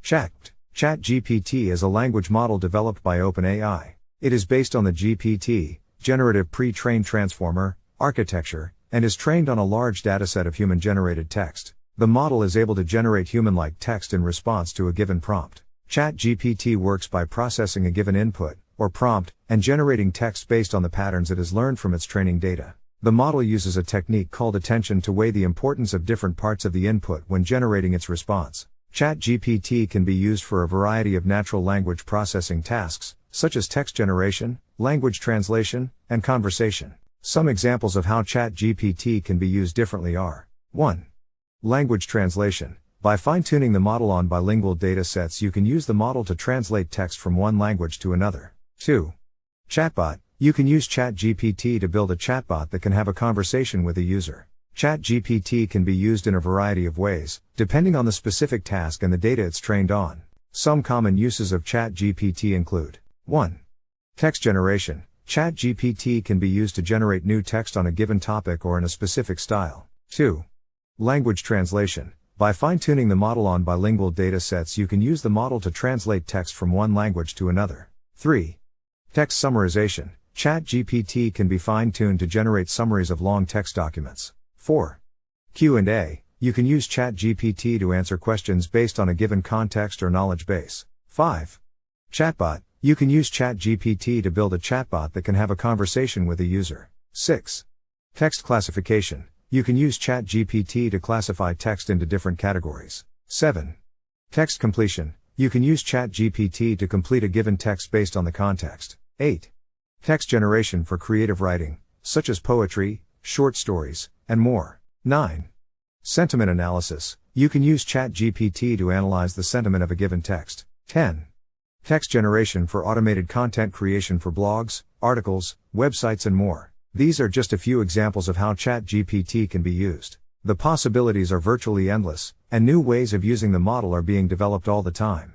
ChatGPT is a language model developed by OpenAI. It is based on the GPT, generative pre-trained transformer, architecture, and is trained on a large dataset of human-generated text. The model is able to generate human-like text in response to a given prompt. ChatGPT works by processing a given input, or prompt, and generating text based on the patterns it has learned from its training data. The model uses a technique called attention to weigh the importance of different parts of the input when generating its response. ChatGPT can be used for a variety of natural language processing tasks, such as text generation, language translation, and conversation. Some examples of how ChatGPT can be used differently are: 1. Language translation. By fine-tuning the model on bilingual data sets, you can use the model to translate text from one language to another. 2. Chatbot. You can use ChatGPT to build a chatbot that can have a conversation with a user. ChatGPT can be used in a variety of ways, depending on the specific task and the data it's trained on. Some common uses of ChatGPT include: 1. Text generation. ChatGPT can be used to generate new text on a given topic or in a specific style. 2. Language translation. By fine-tuning the model on bilingual data sets, you can use the model to translate text from one language to another. 3. Text summarization. ChatGPT can be fine-tuned to generate summaries of long text documents. 4. Q&A. You can use ChatGPT to answer questions based on a given context or knowledge base. 5. Chatbot. You can use ChatGPT to build a chatbot that can have a conversation with a user. 6. Text classification. You can use ChatGPT to classify text into different categories. 7. Text completion. You can use ChatGPT to complete a given text based on the context. 8. Text generation for creative writing, such as poetry, short stories, and more. 9. Sentiment analysis. You can use ChatGPT to analyze the sentiment of a given text. 10. Text generation for automated content creation for blogs, articles, websites, and more. These are just a few examples of how ChatGPT can be used. The possibilities are virtually endless, and new ways of using the model are being developed all the time.